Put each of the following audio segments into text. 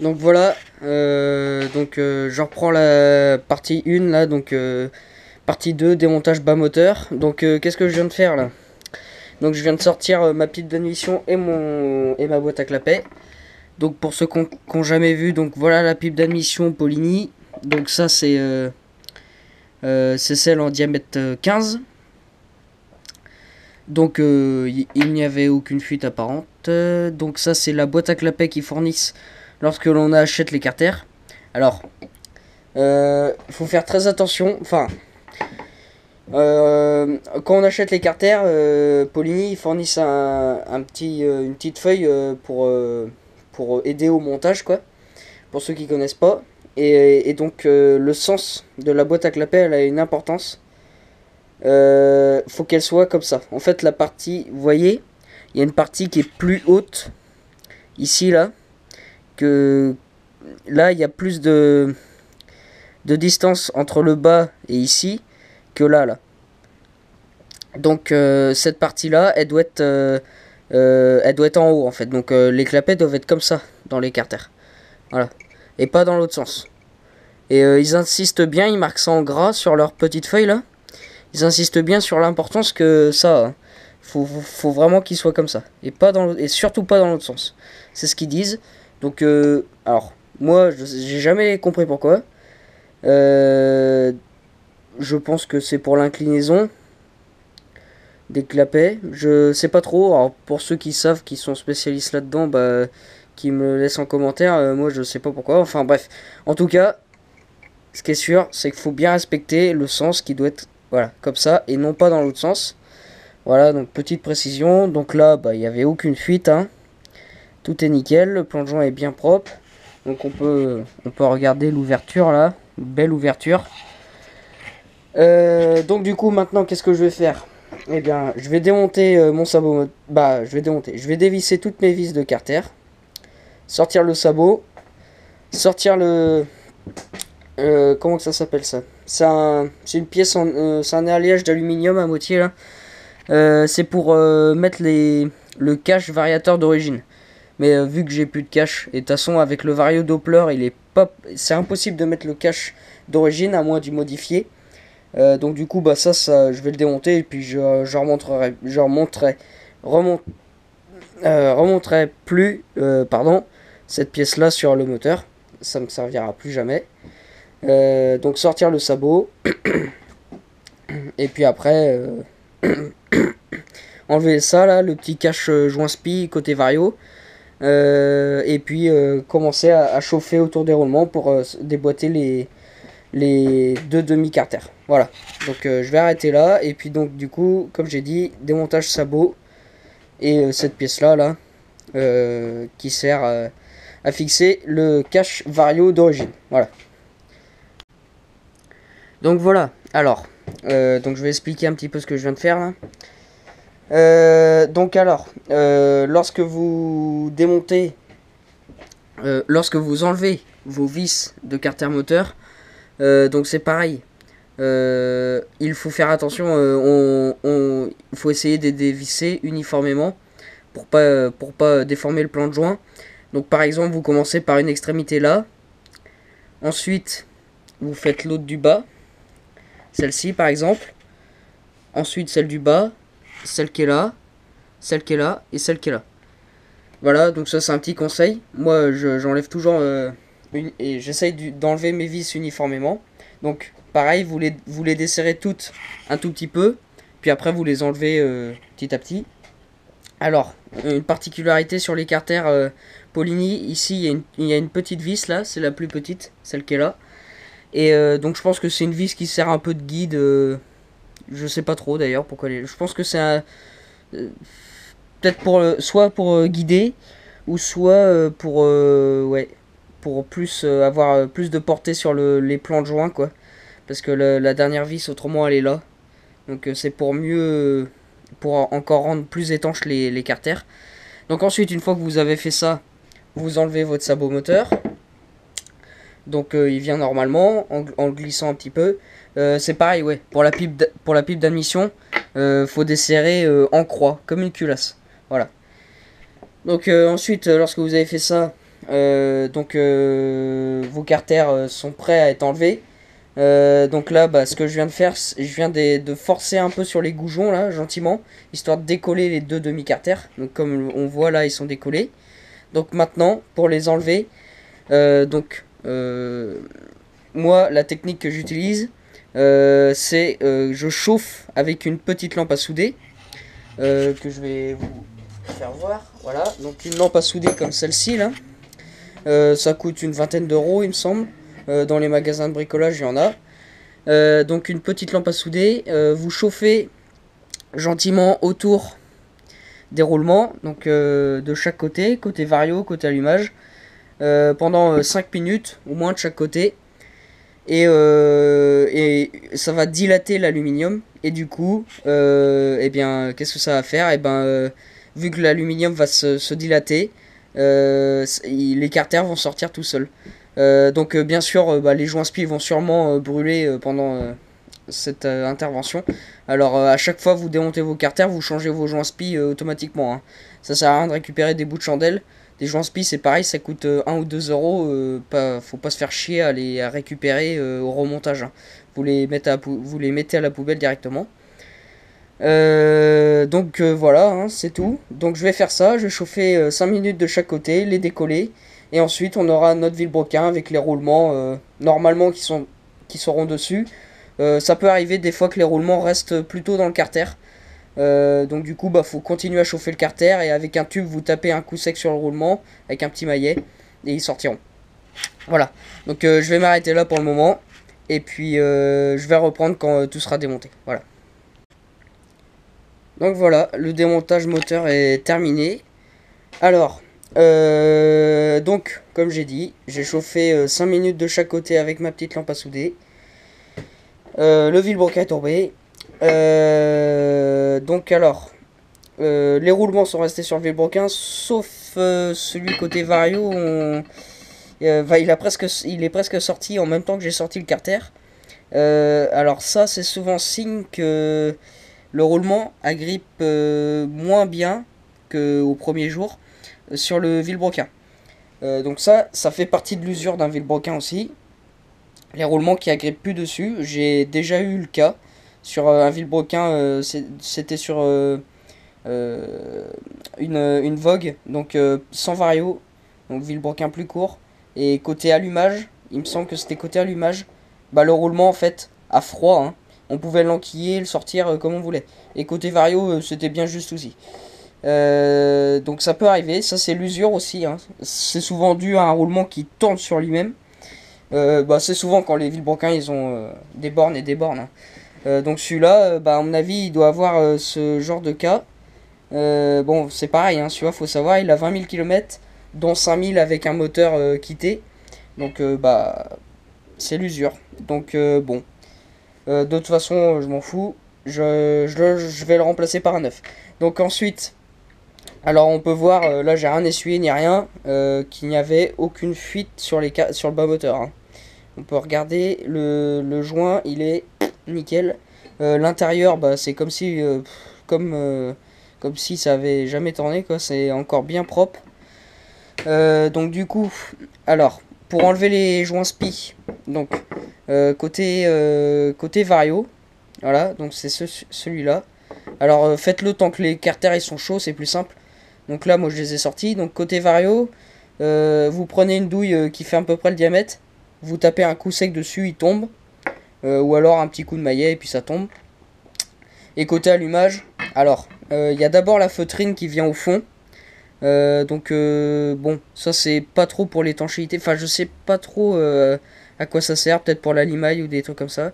Donc voilà, je reprends la partie 1 là, partie 2, démontage bas moteur. Qu'est-ce que je viens de faire là? Donc je viens de sortir ma petite d'admission et ma boîte à clapet. Donc pour ceux qui n'ont jamais vu, donc voilà la pipe d'admission Polini. Donc ça c'est celle en diamètre 15. Il n'y avait aucune fuite apparente. Donc ça c'est la boîte à clapet qu'ils fournissent lorsque l'on achète les carters. Alors, faut faire très attention. Enfin, quand on achète les carters, Polini ils fournissent une petite feuille pour aider au montage, quoi. Pour ceux qui connaissent pas. Le sens de la boîte à clapet, elle a une importance. Faut qu'elle soit comme ça. En fait, la partie, vous voyez, il y a une partie qui est plus haute ici là que là. Il y a plus de distance entre le bas et ici que là. Cette partie là, elle doit être en haut en fait. Les clapets doivent être comme ça dans les carters. Voilà. Et pas dans l'autre sens. Ils insistent bien, ils marquent ça en gras sur leur petite feuille là. Ils insistent bien sur l'importance que ça. Hein. Faut vraiment qu'il soit comme ça. Et surtout pas dans l'autre sens. C'est ce qu'ils disent. Alors, moi, j'ai jamais compris pourquoi. Je pense que c'est pour l'inclinaison des clapets. Je sais pas trop. Alors, pour ceux qui savent, qui sont spécialistes là-dedans, qui me laissent en commentaire. Moi, je sais pas pourquoi. Enfin, bref. En tout cas, ce qui est sûr, c'est qu'il faut bien respecter le sens qui doit être, voilà, comme ça, et non pas dans l'autre sens. Voilà, donc petite précision. Donc là, il n'y avait aucune fuite. Hein. Tout est nickel. Le plan de joint est bien propre. Donc on peut regarder l'ouverture là. Une belle ouverture. Du coup, maintenant, qu'est-ce que je vais faire? Eh bien, je vais démonter mon sabot. Je vais démonter. Je vais dévisser toutes mes vis de carter. Sortir le sabot. Sortir le... comment que ça s'appelle ça? C'est une pièce c'est un alliage d'aluminium à moitié là. C'est pour mettre le cache variateur d'origine. Mais vu que j'ai plus de cache, et de toute façon avec le vario Doppler, c'est impossible de mettre le cache d'origine à moins d'y modifier. Je vais le démonter et puis remonterai plus, cette pièce là sur le moteur. Ça me servira plus jamais. Donc sortir le sabot et puis après enlever ça là, le petit cache joint spi côté vario. Commencer à chauffer autour des roulements pour déboîter les deux demi-carters. Voilà. Je vais arrêter là. Et puis donc du coup, comme j'ai dit, démontage sabot. Et cette pièce là, qui sert à fixer le cache vario d'origine. Voilà. Donc voilà. Alors, je vais expliquer un petit peu ce que je viens de faire là. Lorsque vous démontez, lorsque vous enlevez vos vis de carter moteur, donc c'est pareil. Il faut faire attention. Il faut essayer de les dévisser uniformément pour pas déformer le plan de joint. Donc par exemple, vous commencez par une extrémité là. Ensuite, vous faites l'autre du bas. Celle-ci par exemple. Ensuite, celle du bas. Celle qui est là, celle qui est là et celle qui est là. Voilà, donc ça c'est un petit conseil. Moi j'enlève toujours et j'essaye d'enlever mes vis uniformément. Donc pareil, vous les desserrez toutes un tout petit peu, puis après vous les enlevez petit à petit. Alors, une particularité sur les carters Polini, ici il y a une petite vis là, c'est la plus petite, celle qui est là. Donc je pense que c'est une vis qui sert un peu de guide. Je sais pas trop d'ailleurs pourquoi je pense que c'est peut-être soit pour guider ou soit pour plus avoir plus de portée sur les plans de joint quoi. Parce que la dernière vis autrement elle est là. Donc c'est pour mieux pour encore rendre plus étanches les carters. Donc ensuite une fois que vous avez fait ça, vous enlevez votre sabot moteur. Il vient normalement en glissant un petit peu. C'est pareil, ouais. Pour la pipe d'admission, faut desserrer en croix, comme une culasse. Voilà. Ensuite, lorsque vous avez fait ça, Vos carters sont prêts à être enlevés. Donc là, bah, ce que je viens de faire, je viens de forcer un peu sur les goujons là, gentiment, histoire de décoller les deux demi-carters. Donc comme on voit là, ils sont décollés. Donc maintenant, pour les enlever, moi, la technique que j'utilise, c'est je chauffe avec une petite lampe à souder, que je vais vous faire voir. Voilà, donc une lampe à souder comme celle-ci là. Ça coûte une vingtaine d'euros, il me semble. Dans les magasins de bricolage, il y en a. Donc une petite lampe à souder. Vous chauffez gentiment autour des roulements, donc de chaque côté, côté vario, côté allumage, pendant 5 minutes, au moins de chaque côté. Et ça va dilater l'aluminium. Et du coup, eh bien, qu'est-ce que ça va faire? Vu que l'aluminium va se dilater, les carters vont sortir tout seuls. Bien sûr, les joints spi vont sûrement brûler pendant cette intervention. Alors à chaque fois vous démontez vos carters, vous changez vos joints spi automatiquement, hein. Ça sert à rien de récupérer des bouts de chandelle. Des joints spi c'est pareil, ça coûte 1 ou 2 euros. Faut pas se faire chier à récupérer au remontage, hein. Vous les mettez à la poubelle directement. Voilà, hein, c'est tout. Donc je vais faire ça, je vais chauffer 5 minutes de chaque côté, les décoller. Et ensuite on aura notre vilebrequin avec les roulements normalement qui seront dessus. Ça peut arriver des fois que les roulements restent plutôt dans le carter. Donc du coup faut continuer à chauffer le carter et avec un tube vous tapez un coup sec sur le roulement avec un petit maillet et ils sortiront. Voilà, donc je vais m'arrêter là pour le moment et puis je vais reprendre quand tout sera démonté. Voilà. Donc voilà, le démontage moteur est terminé. Alors, comme j'ai dit, j'ai chauffé 5 minutes de chaque côté avec ma petite lampe à souder. Le vilebrequin est tombé. Les roulements sont restés sur le vilebrequin, sauf celui côté vario. Il est presque sorti en même temps que j'ai sorti le carter. Alors ça, c'est souvent signe que le roulement agrippe moins bien qu'au premier jour sur le vilebrequin. Donc ça fait partie de l'usure d'un vilebrequin aussi. Les roulements qui agrippent plus dessus. J'ai déjà eu le cas sur un vilebrequin. C'était sur une Vogue, donc sans vario, donc vilebrequin plus court. Et côté allumage, il me semble que c'était côté allumage. Le roulement en fait à froid, hein. On pouvait l'enquiller, le sortir comme on voulait. Et côté vario, c'était bien juste aussi. Donc ça peut arriver, ça c'est l'usure aussi, hein. C'est souvent dû à un roulement qui tourne sur lui-même. C'est souvent quand les vilebrequins ils ont des bornes et des bornes, hein. Donc celui-là, à mon avis, il doit avoir ce genre de cas. C'est pareil, hein, celui-là, faut savoir, il a 20 000 km, dont 5 000 avec un moteur quitté. Donc c'est l'usure. Donc de toute façon, je m'en fous. Je vais le remplacer par un neuf. Donc ensuite, alors on peut voir, là j'ai rien essuyé ni rien, qu'il n'y avait aucune fuite sur le bas moteur, hein. On peut regarder le joint, il est nickel. L'intérieur, c'est comme si ça avait jamais tourné, quoi. C'est encore bien propre. Donc du coup, alors pour enlever les joints spi, donc côté vario, voilà, donc c'est celui-là. Alors faites-le tant que les carters ils sont chauds, c'est plus simple. Donc là moi je les ai sortis. Donc côté vario, vous prenez une douille qui fait à peu près le diamètre, vous tapez un coup sec dessus, il tombe, ou alors un petit coup de maillet et puis ça tombe. Et côté allumage, alors il y a d'abord la feutrine qui vient au fond. Ça c'est pas trop pour l'étanchéité, enfin je sais pas trop à quoi ça sert, peut-être pour la limaille ou des trucs comme ça.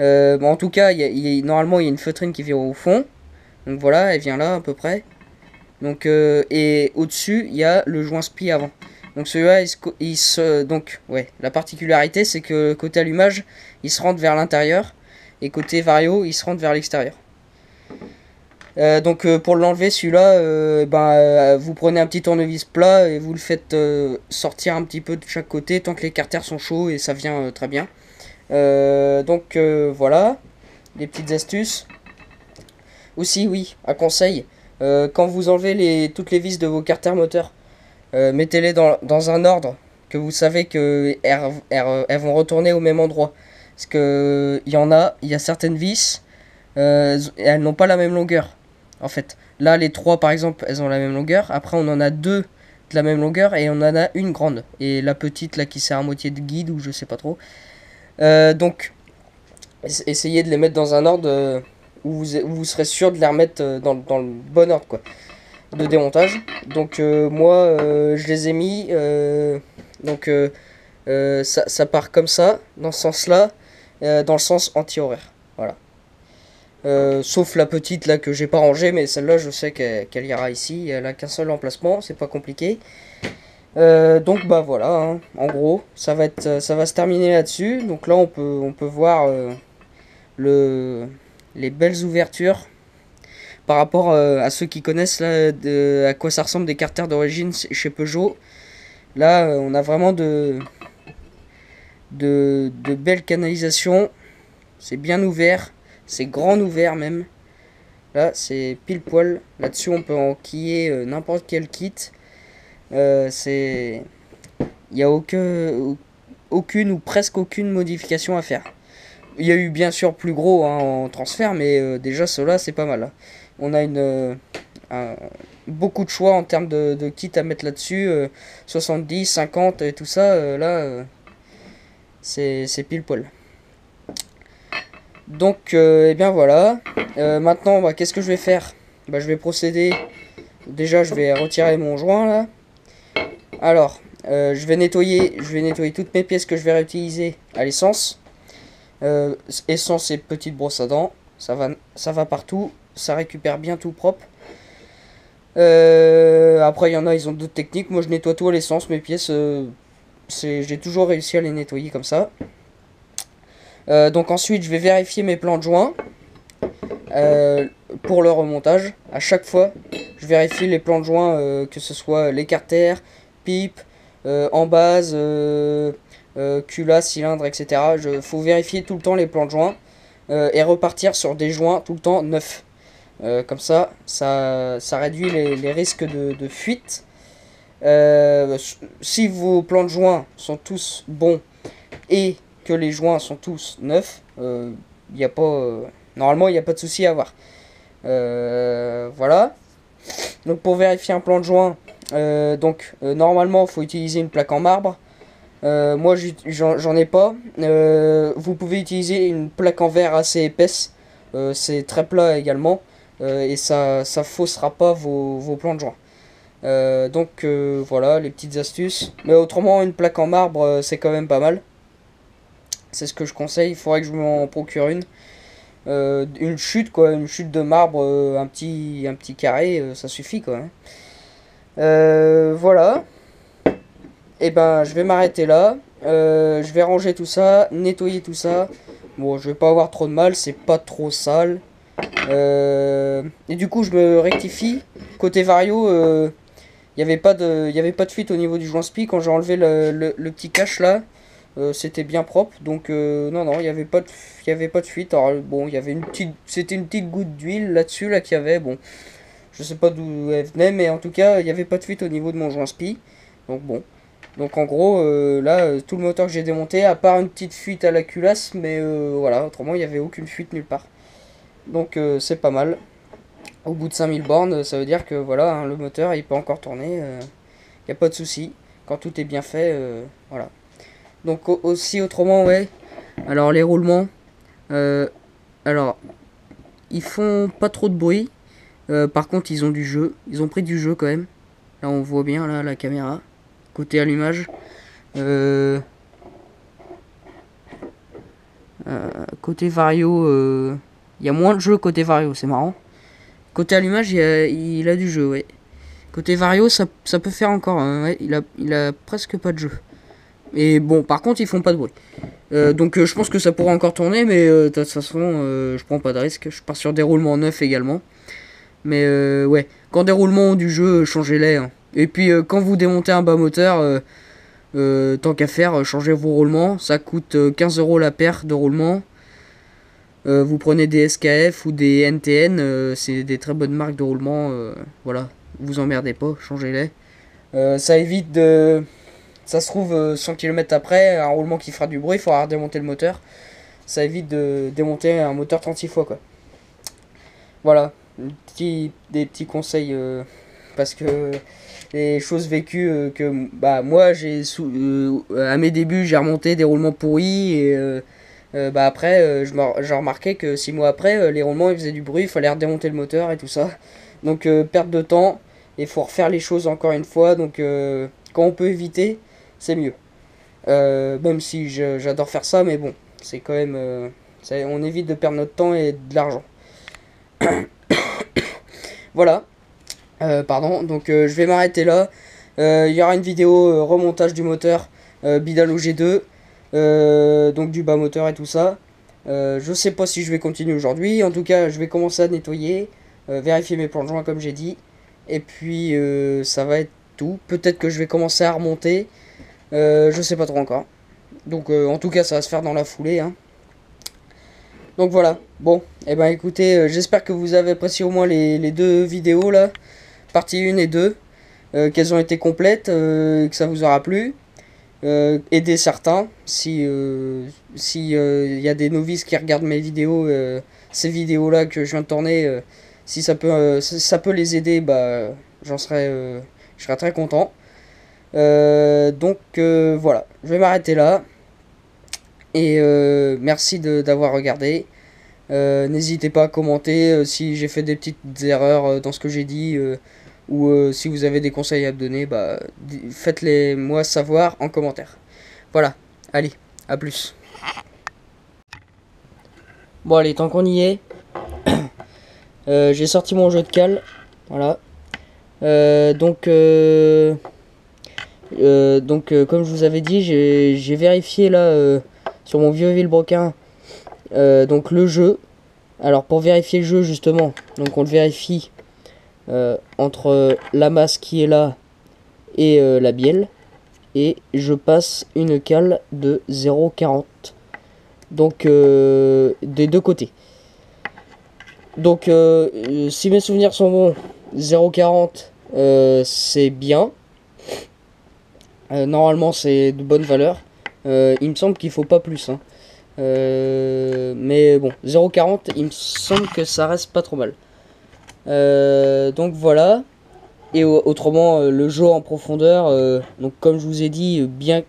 En tout cas, normalement il y a une feutrine qui vient au fond, donc voilà, elle vient là à peu près. Donc et au-dessus il y a le joint spi avant. Donc celui-là, la particularité c'est que côté allumage, il se rentre vers l'intérieur et côté vario, il se rentre vers l'extérieur. Pour l'enlever celui-là, vous prenez un petit tournevis plat et vous le faites sortir un petit peu de chaque côté tant que les carters sont chauds et ça vient très bien. Voilà, des petites astuces. Aussi oui, un conseil, quand vous enlevez toutes les vis de vos carters moteurs, Mettez-les dans un ordre que vous savez que elles vont retourner au même endroit. Parce que il y a certaines vis, elles n'ont pas la même longueur. En fait, là les trois par exemple, elles ont la même longueur. Après on en a deux de la même longueur et on en a une grande. Et la petite là qui sert à moitié de guide ou je sais pas trop. Donc essayez de les mettre dans un ordre où vous serez sûr de les remettre dans le bon ordre quoi, de démontage. Donc moi je les ai mis donc ça part comme ça dans ce sens là, dans le sens anti-horaire, voilà. Sauf la petite là que j'ai pas rangée, mais celle-là je sais qu'elle ira ici, elle a qu'un seul emplacement, c'est pas compliqué. Donc bah voilà, hein. En gros ça va se terminer là-dessus. Donc là on peut voir les belles ouvertures par rapport à ceux qui connaissent là, à quoi ça ressemble des carters d'origine chez Peugeot. Là on a vraiment de belles canalisations, c'est bien ouvert, c'est grand ouvert même. Là c'est pile poil, là-dessus on peut enquiller n'importe quel kit. Il n'y a aucune ou presque aucune modification à faire. Il y a eu bien sûr plus gros hein, en transfert, mais déjà cela c'est pas mal. Hein. On a beaucoup de choix en termes de kits à mettre là-dessus. 70, 50 et tout ça, là c'est pile poil. Donc et bien voilà. Maintenant bah, qu'est-ce que je vais faire? Bah, je vais procéder. Déjà je vais retirer mon joint là. Alors je vais nettoyer toutes mes pièces que je vais réutiliser à l'essence. Essence et petite brosse à dents, ça va partout, ça récupère bien tout propre. Après il y en a, ils ont d'autres techniques. Moi je nettoie tout à l'essence, mes pièces, j'ai toujours réussi à les nettoyer comme ça. Donc ensuite je vais vérifier mes plans de joint pour le remontage. À chaque fois je vérifie les plans de joint, que ce soit l'écarter, pipe, en base, culasse, cylindre, etc. Faut vérifier tout le temps les plans de joint et repartir sur des joints tout le temps neufs. Comme ça réduit les risques de fuite. Si vos plans de joint sont tous bons et que les joints sont tous neufs, y a pas, normalement il n'y a pas de souci à avoir. Voilà. Donc pour vérifier un plan de joint, normalement il faut utiliser une plaque en marbre. Moi j'en ai pas. Vous pouvez utiliser une plaque en verre assez épaisse. C'est très plat également. Et ça faussera pas vos plans de joint. Voilà les petites astuces. Mais autrement une plaque en marbre c'est quand même pas mal. C'est ce que je conseille. Il faudrait que je m'en procure une. Une chute quoi, une chute de marbre, un petit carré, ça suffit quoi. Voilà. Et ben je vais m'arrêter là. Je vais ranger tout ça, nettoyer tout ça. Bon, je vais pas avoir trop de mal, c'est pas trop sale. Et du coup, je me rectifie. Côté Vario, il n'y avait pas de fuite au niveau du joint spi. Quand j'ai enlevé le petit cache là, c'était bien propre. Donc non, il n'y avait pas de fuite. Alors bon, il y avait c'était une petite goutte d'huile là-dessus là qu'il y avait. Bon, je sais pas d'où elle venait, mais en tout cas, il n'y avait pas de fuite au niveau de mon joint spi. Donc bon. Donc en gros, là, tout le moteur que j'ai démonté, à part une petite fuite à la culasse, mais voilà, autrement il n'y avait aucune fuite nulle part. Donc c'est pas mal. Au bout de 5000 bornes, ça veut dire que voilà, hein, le moteur il peut encore tourner, il n'y a pas de souci. Quand tout est bien fait, voilà. Donc aussi autrement, ouais. Alors les roulements, alors ils font pas trop de bruit. Par contre ils ont du jeu, ils ont pris du jeu quand même. Là on voit bien là la caméra. Côté allumage, côté Vario, il y a moins de jeu côté Vario, c'est marrant. Côté allumage, il a du jeu, ouais. Côté Vario, ça peut faire encore, hein, ouais, il a presque pas de jeu. Et bon, par contre, ils font pas de bruit. Donc je pense que ça pourra encore tourner, mais de toute façon, je prends pas de risque. Je pars sur des roulements neufs également. Mais ouais, quand des roulements ont du jeu, changez-les. Hein. Et puis quand vous démontez un bas moteur, tant qu'à faire, changez vos roulements. Ça coûte 15 € la paire de roulements. Vous prenez des SKF ou des NTN, c'est des très bonnes marques de roulements. Voilà, vous emmerdez pas, changez-les. Ça évite de... Ça se trouve 100 km après, un roulement qui fera du bruit, il faudra démonter le moteur. Ça évite de démonter un moteur 36 fois quoi. Voilà, des petits conseils parce que les choses vécues que bah moi à mes débuts j'ai remonté des roulements pourris et bah après j'ai remarqué que 6 mois après les roulements ils faisaient du bruit, il fallait redémonter le moteur et tout ça. Donc perte de temps et faut refaire les choses encore une fois. Donc quand on peut éviter, c'est mieux. Même si j'adore faire ça, mais bon, c'est quand même on évite de perdre notre temps et de l'argent. Voilà. Pardon, donc je vais m'arrêter là. Il y aura une vidéo remontage du moteur Bidalo G2, donc du bas moteur et tout ça. Je sais pas si je vais continuer aujourd'hui. En tout cas, je vais commencer à nettoyer, vérifier mes plans de joint comme j'ai dit. Et puis ça va être tout. Peut-être que je vais commencer à remonter. Je sais pas trop encore. Donc en tout cas, ça va se faire dans la foulée. Hein. Donc voilà. Bon, et ben écoutez, j'espère que vous avez apprécié au moins les deux vidéos là. Partie 1 et 2, qu'elles ont été complètes, que ça vous aura plu. Aider certains, si y a des novices qui regardent mes vidéos, ces vidéos là que je viens de tourner, si ça peut les aider, bah je serais très content. Donc voilà, je vais m'arrêter là. Et merci d'avoir regardé. N'hésitez pas à commenter si j'ai fait des petites erreurs dans ce que j'ai dit. Ou si vous avez des conseils à me donner, bah, faites-les moi savoir en commentaire. Voilà, allez, à plus. Bon allez, tant qu'on y est, j'ai sorti mon jeu de cale, voilà. Comme je vous avais dit, j'ai vérifié là sur mon vieux vilebrequin donc le jeu. Alors pour vérifier le jeu justement, donc on le vérifie entre la masse qui est là et la bielle, et je passe une cale de 0,40 donc des deux côtés. Donc si mes souvenirs sont bons, 0,40 c'est bien, normalement c'est de bonne valeur. Il me semble qu'il faut pas plus hein. Mais bon, 0,40 il me semble que ça reste pas trop mal. Donc voilà. Et autrement le jeu en profondeur, donc comme je vous ai dit, bien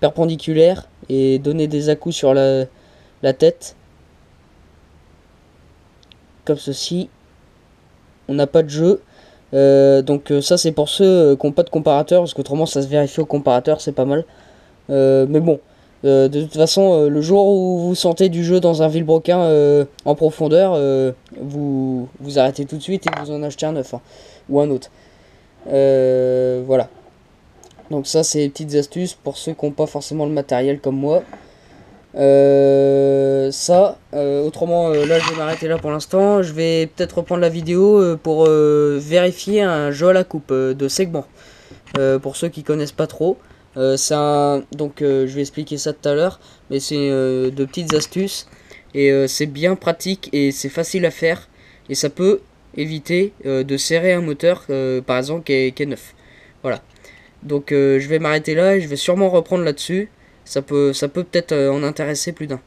perpendiculaire, et donner des à-coups sur la tête comme ceci. On n'a pas de jeu, donc ça c'est pour ceux qui n'ont pas de comparateur, parce qu'autrement ça se vérifie au comparateur, c'est pas mal. Mais bon, de toute façon, le jour où vous sentez du jeu dans un vilebrequin en profondeur, vous arrêtez tout de suite et vous en achetez un neuf hein, ou un autre. Voilà. Donc ça, c'est des petites astuces pour ceux qui n'ont pas forcément le matériel comme moi. Autrement, là, je vais m'arrêter là pour l'instant. Je vais peut-être reprendre la vidéo pour vérifier un jeu à la coupe de segment. Pour ceux qui connaissent pas trop. Je vais expliquer ça tout à l'heure, mais c'est de petites astuces et c'est bien pratique et c'est facile à faire et ça peut éviter de serrer un moteur par exemple qui est neuf. Voilà. Donc je vais m'arrêter là et je vais sûrement reprendre là-dessus. Ça peut peut-être en intéresser plus d'un.